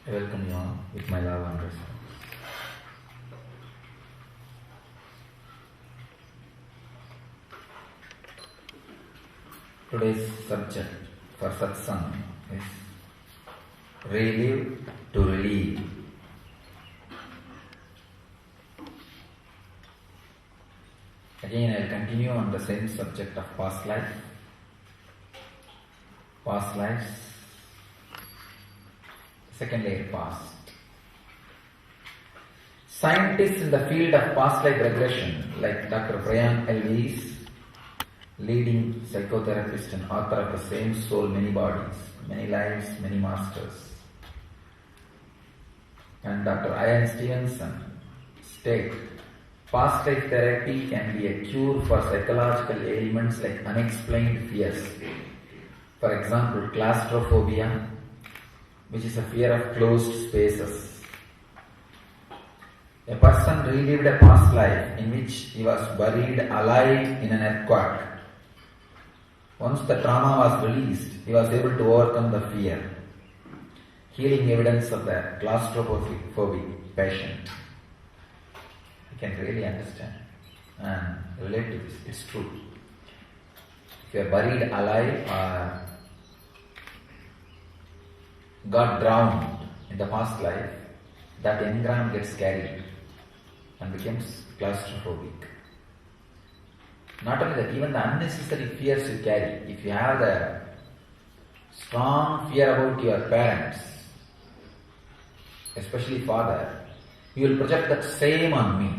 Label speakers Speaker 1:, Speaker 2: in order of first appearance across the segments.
Speaker 1: I welcome you all with my love and respect. Today's subject for satsang is relive to relieve. Again, I'll continue on the same subject of past life, past lives, second layer past. Scientists in the field of past life regression, like Dr. Brian Elvis, leading psychotherapist and author of The Same Soul, Many Bodies, Many Lives, Many Masters, and Dr. Ian Stevenson state past life therapy can be a cure for psychological ailments like unexplained fears. For example, claustrophobia, which is a fear of closed spaces. A person relived a past life in which he was buried alive in an earthquake. Once the trauma was released, he was able to overcome the fear. Healing evidence of the claustrophobic patient. You can really understand and relate to this. It's true. If you are buried alive or got drowned in the past life, that engram gets carried and becomes claustrophobic. Not only that, even the unnecessary fears you carry. If you have the strong fear about your parents, especially father, you will project that same on me.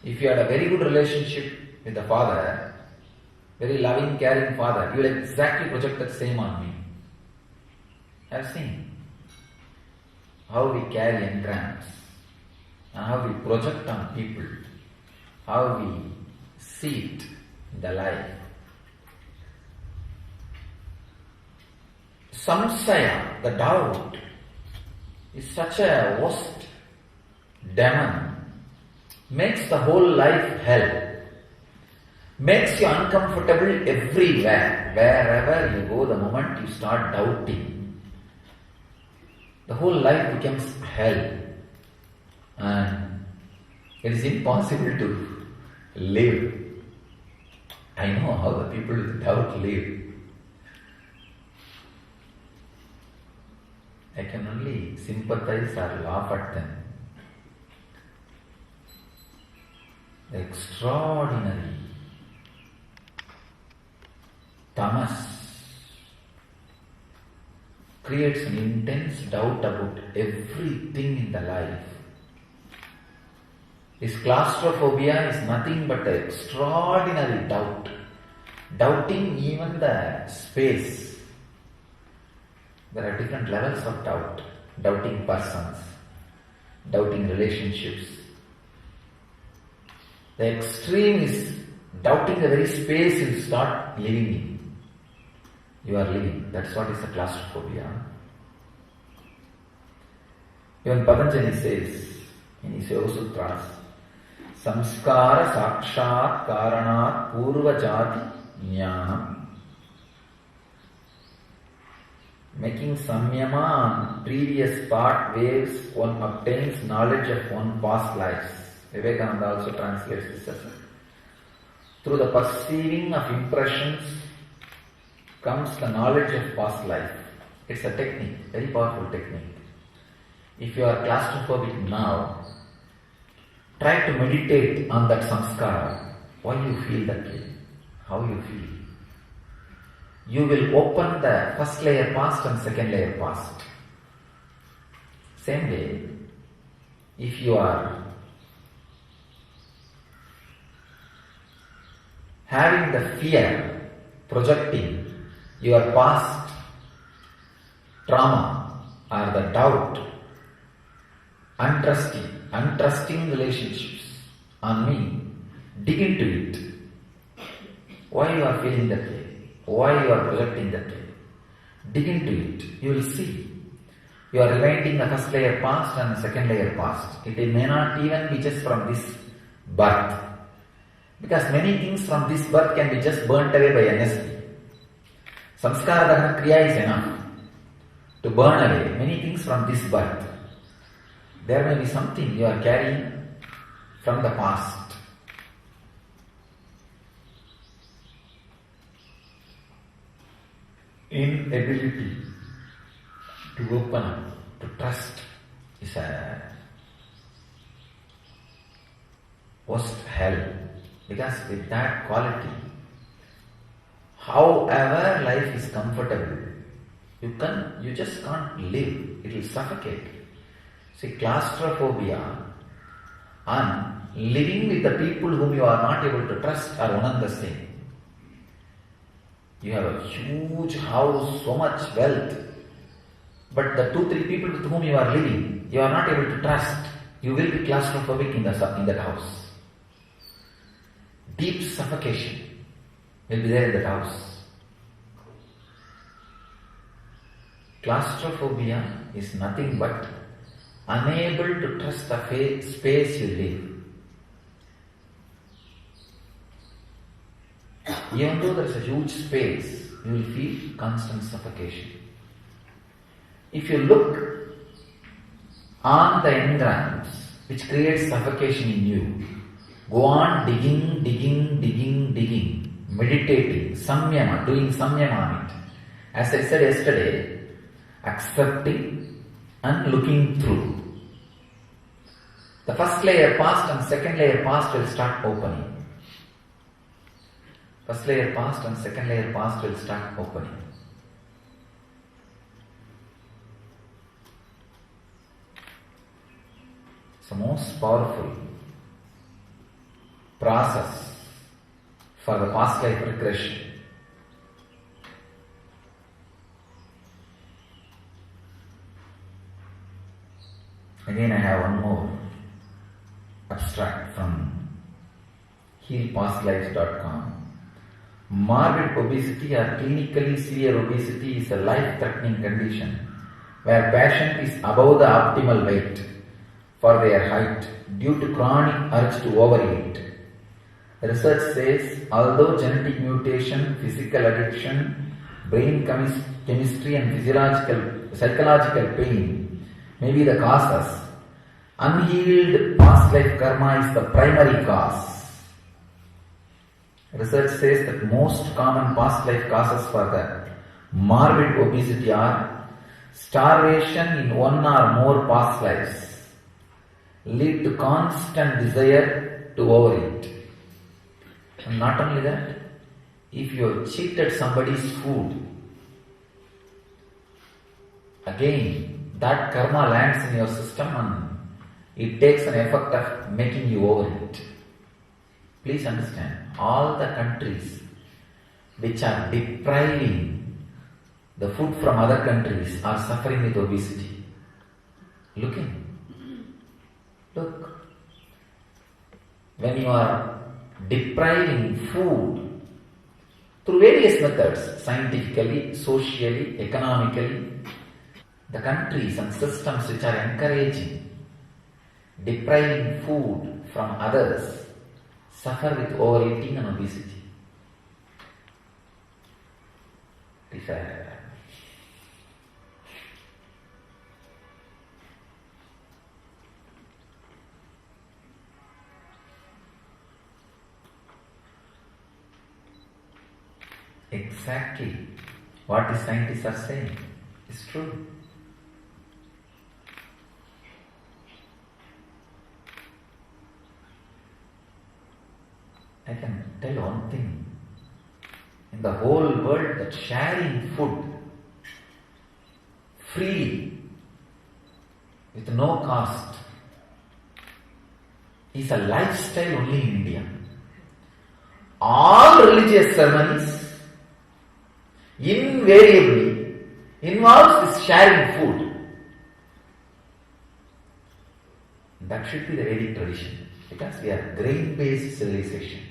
Speaker 1: If you had a very good relationship with the father, very loving, caring father, you will exactly project that same on me. I have seen how we carry engrams and how we project on people, how we see it in the life. Samsaya, the doubt, is such a worst demon, makes the whole life hell, makes you uncomfortable everywhere. Wherever you go, the moment you start doubting, the whole life becomes hell, and it is impossible to live. I know how the people with doubt live. I can only sympathize or laugh at them. The extraordinary tamas creates an intense doubt about everything in the life. This claustrophobia is nothing but an extraordinary doubt. Doubting even the space. There are different levels of doubt. Doubting persons, doubting relationships. The extreme is doubting the very space you start living in. You are living. That's what is the claustrophobia. Even Patanjali says in his Yoga Sutras, Samskara Sakshat Karanat Purva Jati Jnanam. Making samyama on previous thought waves, one obtains knowledge of one past lives. Vivekananda also translates this as through the perceiving of impressions comes the knowledge of past life. It's a technique, very powerful technique. If you are claustrophobic now, try to meditate on that samskara. Why you feel that way? How you feel? You will open the first layer past and second layer past. Same way, if you are having the fear, projecting your past trauma or the doubt, untrusting relationships on me, dig into it. Why you are feeling that way? Why you are projecting that way? Dig into it. You will see. You are rewinding the first layer past and the second layer past. It may not even be just from this birth. Because many things from this birth can be just burnt away by NSP. Samskara Dahana Kriya is enough. to burn away many things from this birth. There may be something you are carrying from the past. Inability to open up, to trust is a worst hell. Because with that quality, however life is comfortable, you just can't live. It will suffocate. See, claustrophobia and living with the people whom you are not able to trust are one and the same. You have a huge house, so much wealth, but the 2-3 people with whom you are living, you are not able to trust. You will be claustrophobic in that house. Deep suffocation will be there in that house. Claustrophobia is nothing but unable to trust the space you live. Even though there is a huge space, you will feel constant suffocation. If you look on the engrams which creates suffocation in you, go on digging, meditating, samyama, doing samyama on it. As I said yesterday, accepting and looking through. The first layer past and second layer past will start opening. First layer past and second layer past will start opening. It's the most powerful process for the past life regression. Again, I have one more abstract from healpastlives.com. Morbid obesity or clinically severe obesity is a life-threatening condition where patient is above the optimal weight for their height due to chronic urge to overeat. Research says although genetic mutation, physical addiction, brain chemistry and psychological pain may be the causes, unhealed past life karma is the primary cause. Research says that most common past life causes for the morbid obesity are starvation in one or more past lives, lead to constant desire to overeat. And not only that, if you have cheated somebody's food, again that karma lands in your system and it takes an effect of making you overeat. Please understand, all the countries which are depriving the food from other countries are suffering with obesity. Look. When you are depriving food through various methods, scientifically, socially, economically, the countries and systems which are encouraging depriving food from others suffer with overeating and obesity. Exactly what the scientists are saying is true. I can tell one thing. In the whole world, that sharing food freely with no cost is a lifestyle only in India. All religious ceremonies invariably involves this sharing food. That should be the Vedic tradition, because we are grain-based civilization.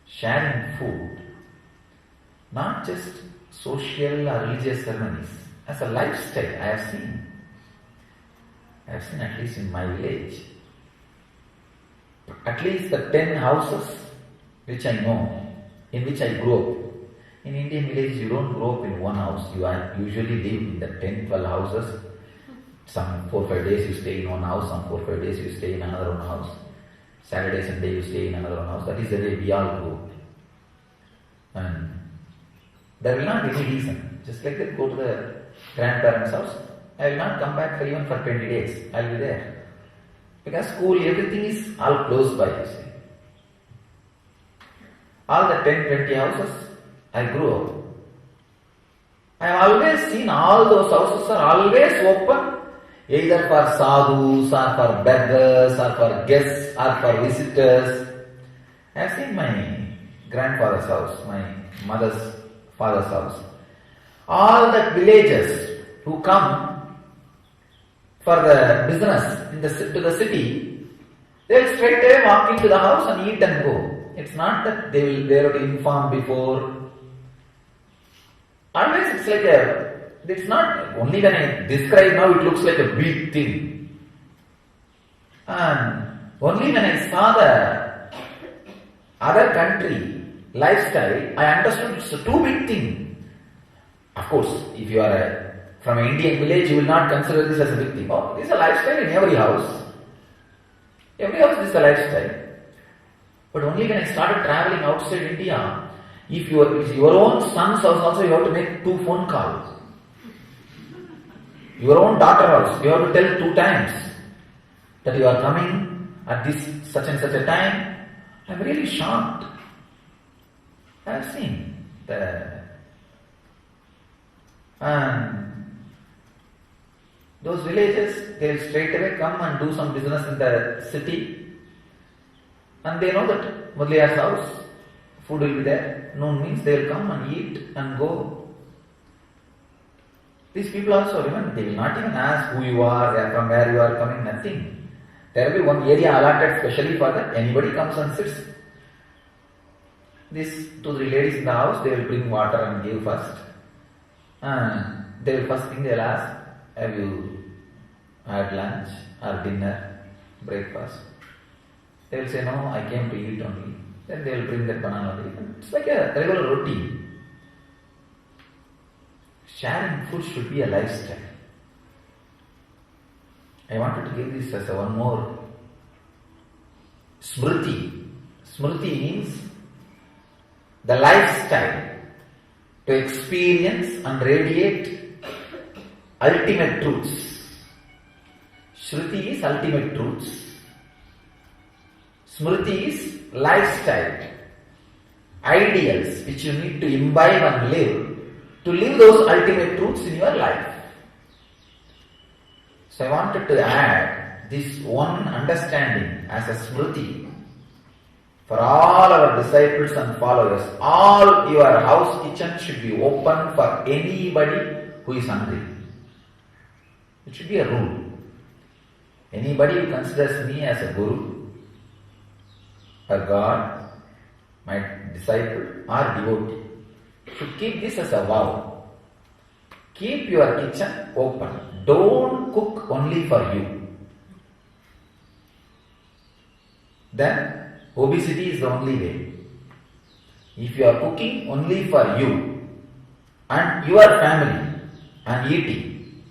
Speaker 1: Sharing food, not just social or religious ceremonies, as a lifestyle. I have seen at least in my village, at least the 10 houses which I know, in which I grew up, In Indian villages, you don't grow up in one house. You usually live in the 10, 12 houses. Some 4, 5 days you stay in one house, some 4, 5 days you stay in another one house. Saturday, Sunday you stay in another one house. That is the way we all go. And there will not be any reason. Just like that, go to the grandparents' house. I will not come back for even for 20 days. I will be there. Because school, everything is all close by, you see. All the 10, 20 houses, I grew up. I have always seen all those houses are always open, either for sadhus, or for beggars, or for guests, or for visitors. I have seen my grandfather's house, my mother's father's house. All the villagers who come for the business to the city, they will straight away walk into the house and eat and go. It's not that they have to inform before. Always it's like it's not, only when I describe now it looks like a big thing. And only when I saw the other country lifestyle, I understood it's a too big thing. Of course, if you are from an Indian village, you will not consider this as a big thing. Oh, this is a lifestyle in every house. Every house this is a lifestyle. But only when I started traveling outside India, if your own son's house also, you have to make 2 phone calls. Your own daughter house, you have to tell 2 times that you are coming at this such and such a time. I am really shocked. I have seen those villages, they will straight away come and do some business in the city. And they know that Mudaliar's house, food will be there. Noon means they will come and eat and go. These people also, remember, they will not even ask who you are, from where you are coming, nothing. There will be one area allotted specially for that. Anybody comes and sits. These 2, 3 ladies in the house, they will bring water and give first. And they will first thing they will ask, have you had lunch or dinner, breakfast? They will say, no, I came to eat only. Then they will bring that banana. It's like a regular routine. Sharing food should be a lifestyle. I wanted to give this as one more smriti. Smriti means the lifestyle to experience and radiate ultimate truths. Shruti is ultimate truths. Smriti is lifestyle, ideals which you need to imbibe and to live those ultimate truths in your life. So I wanted to add this one understanding as a smriti for all our disciples and followers. All your house kitchen should be open for anybody who is hungry. It should be a rule. Anybody who considers me as a guru, a God, my disciple or devotee, should keep this as a vow. Keep your kitchen open. Don't cook only for you. Then obesity is the only way. If you are cooking only for you and your family and eating,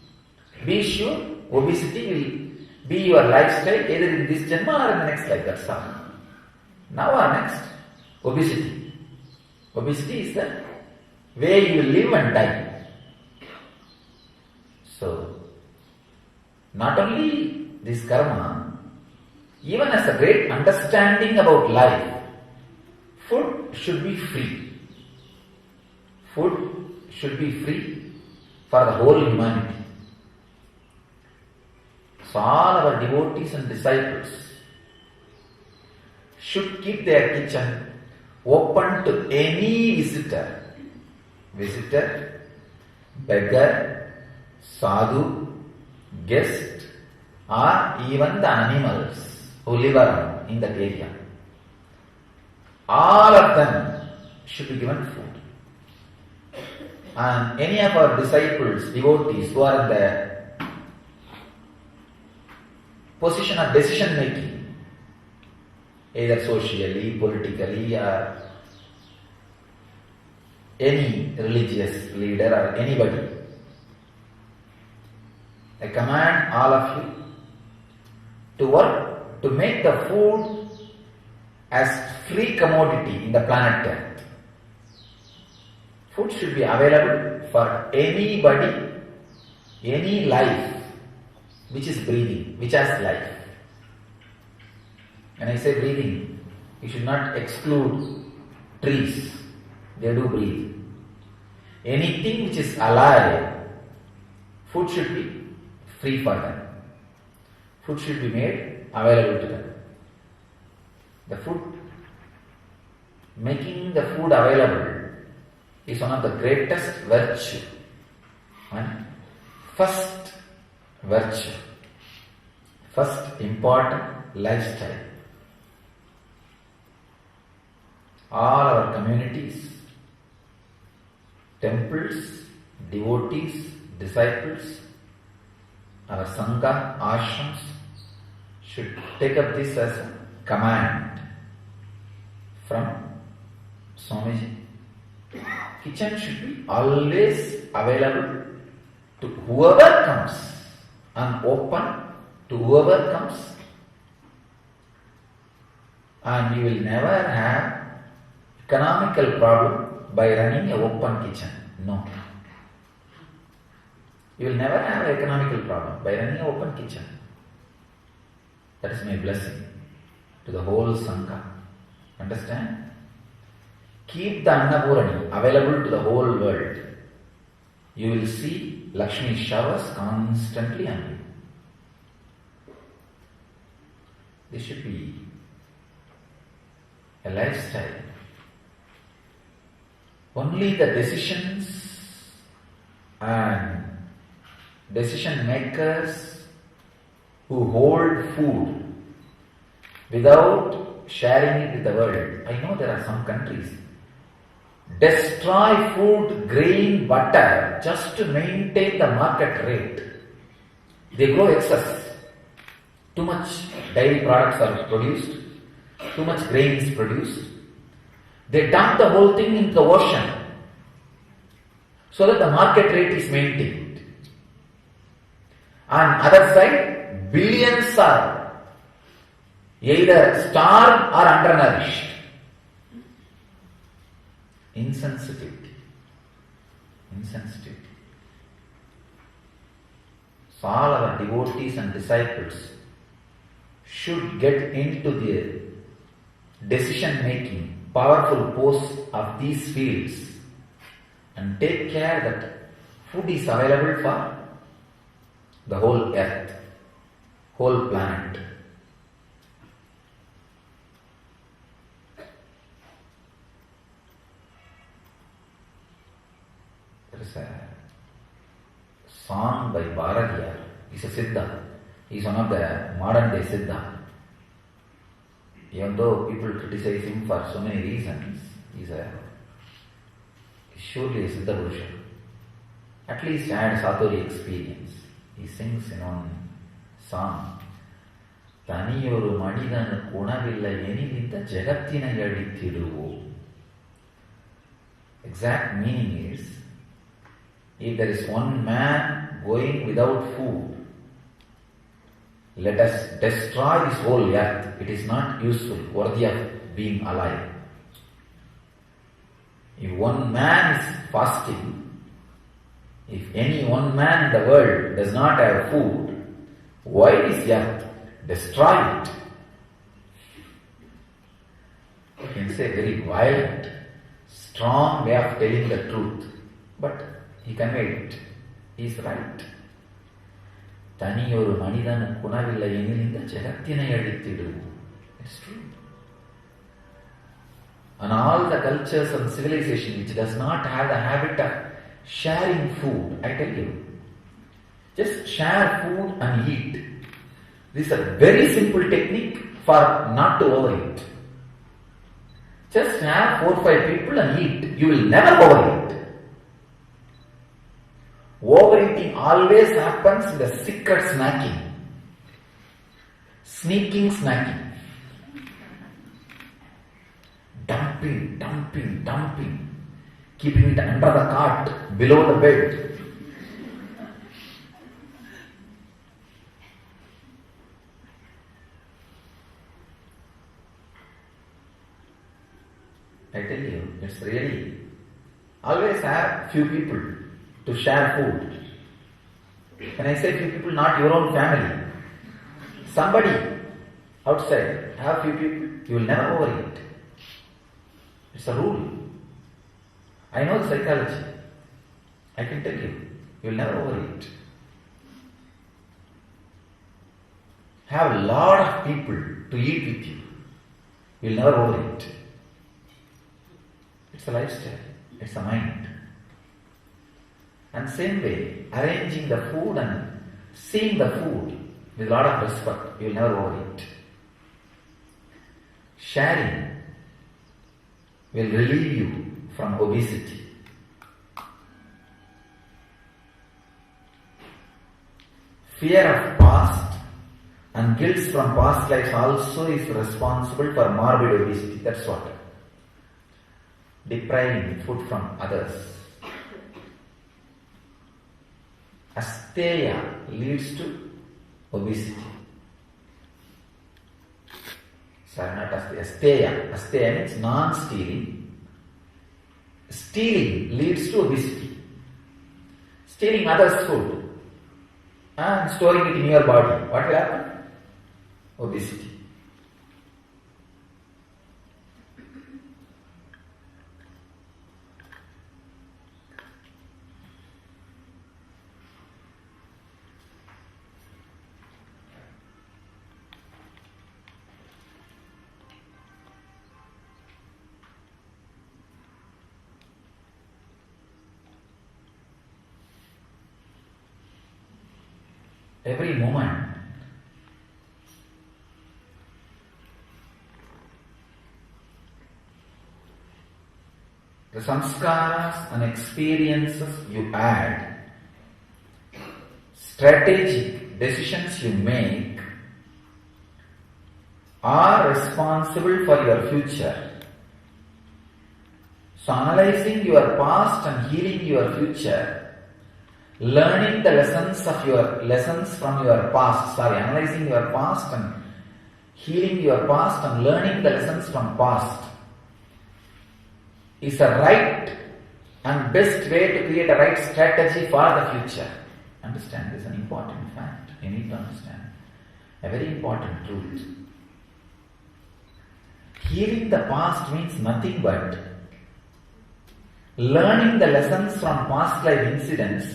Speaker 1: be sure obesity will be your lifestyle either in this janma or in the next life. That's all. Now or next, obesity. Obesity is the way you will live and die. So, not only this karma, even as a great understanding about life, food should be free. Food should be free for the whole humanity. So all our devotees and disciples should keep their kitchen open to any visitor, beggar, sadhu, guest, or even the animals who live around in that area. All of them should be given food. And any of our disciples, devotees who are in the position of decision making, either socially, politically, or any religious leader or anybody. I command all of you to work to make the food as free commodity in the planet Earth. Food should be available for anybody, any life which is breathing, which has life. When I say breathing, you should not exclude trees. They do breathe. Anything which is alive, food should be free for them. Food should be made available to them. The food, making the food available is one of the greatest virtue and first virtue, first important lifestyle. All our communities, temples, devotees, disciples, our Sangha, ashrams should take up this as a command from Swamiji. Kitchen should be always available to whoever comes and open to whoever comes, and you will never have economical problem by running a open kitchen. No. You will never have an economical problem by running an open kitchen. That is my blessing to the whole Sangha. Understand? Keep the Annapurani available to the whole world. You will see Lakshmi showers constantly on you. This should be a lifestyle. Only the decisions and decision makers who hold food without sharing it with the world. I know there are some countries destroy food, grain, butter just to maintain the market rate. They grow excess. Too much dairy products are produced, too much grain is produced. They dump the whole thing into the ocean so that the market rate is maintained. On other side, billions are either starved or undernourished. Insensitivity. So all our devotees and disciples should get into the decision making, powerful posts of these fields and take care that food is available for the whole earth, whole planet. There is a song by Bharadiyar. He's a Siddha. He's one of the modern day Siddha. Even though people criticize him for so many reasons, he's surely a Siddha Purusha. At least had Satori experience. He sings in one song, Taniyoru Manidanu Unavilla Enivinda Jagatthina Yadithiduvo. Exact meaning is, if there is one man going without food, let us destroy this whole earth. It is not useful, worthy of being alive. If one man is fasting, if any one man in the world does not have food, why is earth? Destroy it. You can say very violent, strong way of telling the truth, but he conveyed it. He is right. Taniyoru manidanu kunavilla enilinda jagatthina yadithidu. It's true. And all the cultures and civilization which does not have the habit of sharing food, I tell you, just share food and eat. This is a very simple technique for not to overeat. Just have 4 or 5 people and eat. You will never overeat. Overeating always happens in the secret snacking, sneaking snacking. Dumping. keeping it under the cot, below the bed. I tell you, it's really, always have few people to share food. When I say few people, not your own family. Somebody outside, have few people, you will never overeat. It's a rule. I know the psychology. I can tell you, you will never overeat. Have a lot of people to eat with you. You will never overeat. It's a lifestyle. It's a mind. And same way, arranging the food and seeing the food with a lot of respect, you will never overeat. Sharing will relieve you from obesity. Fear of past and guilt from past lives also is responsible for morbid obesity. That's what. Depriving food from others. Asteya leads to obesity. Sorry, not asteya. Asteya means non-stealing. Stealing leads to obesity. Stealing others' food and storing it in your body. What will happen? Obesity. Every moment the samskaras and experiences you add, strategic decisions you make are responsible for your future. So analyzing your past and healing your future, learning the lessons from your past, analyzing your past and healing your past and learning the lessons from past is a right and best way to create a right strategy for the future. Understand, this is an important fact. You need to understand. A very important truth. Healing the past means nothing but learning the lessons from past life incidents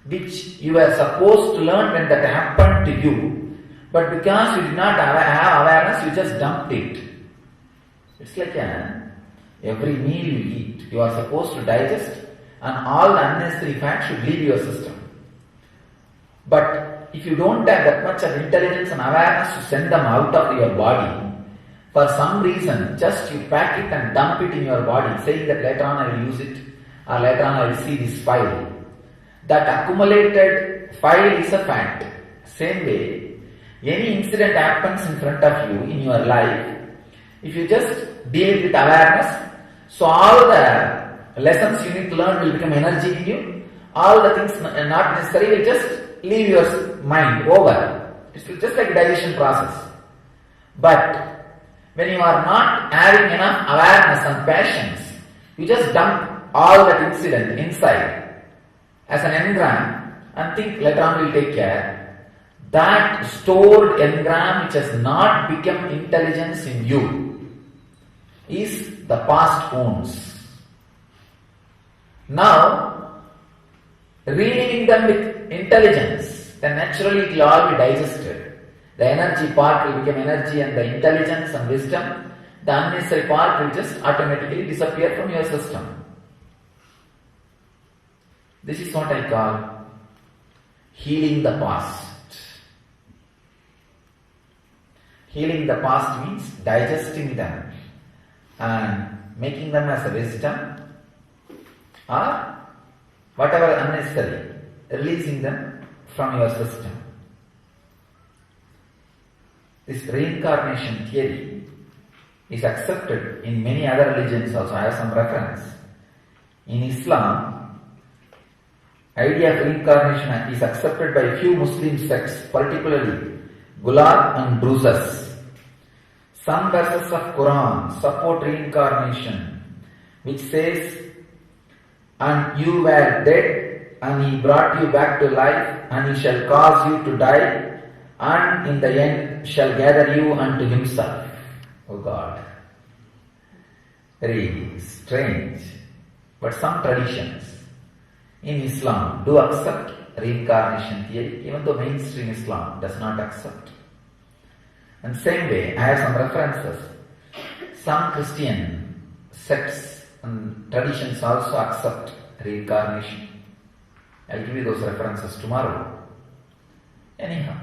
Speaker 1: which you were supposed to learn when that happened to you, but because you did not have awareness, you just dumped it. It's like every meal you eat, you are supposed to digest and all the unnecessary fat should leave your system. But if you don't have that much of intelligence and awareness to send them out of your body, for some reason, just you pack it and dump it in your body, saying that later on I will use it, or later on I will see this file. That accumulated file is a fact. Same way, any incident happens in front of you in your life, if you just deal with awareness, so all the lessons you need to learn will become energy in you, all the things not necessary will just leave your mind over. It's just like a digestion process. But when you are not having enough awareness and patience, you just dump all that incident inside as an engram and think later on we'll take care. That stored engram which has not become intelligence in you is the past wounds. Now, renewing them with intelligence, then naturally it will all be digested. The energy part will become energy and the intelligence and wisdom, the unnecessary part will just automatically disappear from your system. This is what I call healing the past. Healing the past means digesting them and making them as a wisdom or whatever unnecessary, releasing them from your system. This reincarnation theory is accepted in many other religions also. I have some reference. In Islam, idea of reincarnation is accepted by few Muslim sects, particularly Gulab and Druzus. Some verses of Quran support reincarnation, which says, "And you were dead, and he brought you back to life, and he shall cause you to die, and in the end shall gather you unto himself." Oh God. Very strange. But some traditions in Islam do accept reincarnation theory, even though mainstream Islam does not accept. And same way, I have some references. Some Christian sects and traditions also accept reincarnation. I'll give you those references tomorrow. Anyhow,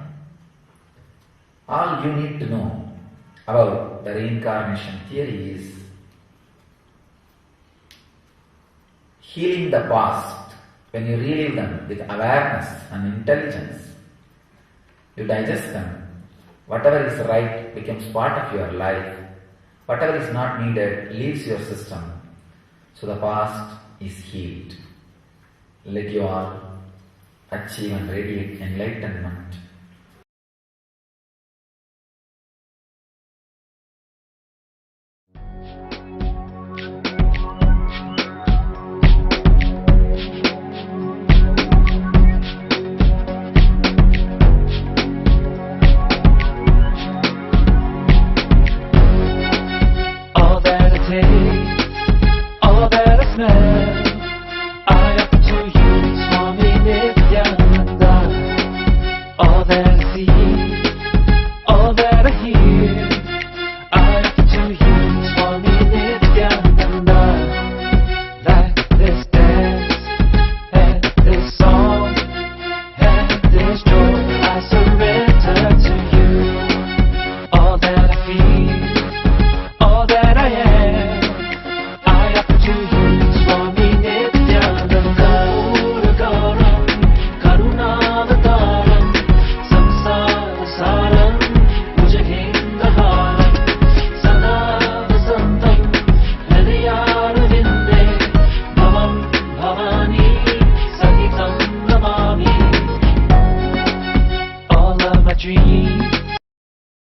Speaker 1: all you need to know about the reincarnation theory is healing the past. When you relive them with awareness and intelligence, you digest them. Whatever is right becomes part of your life. Whatever is not needed leaves your system. So the past is healed. Let you all achieve and radiate enlightenment.
Speaker 2: All that I smell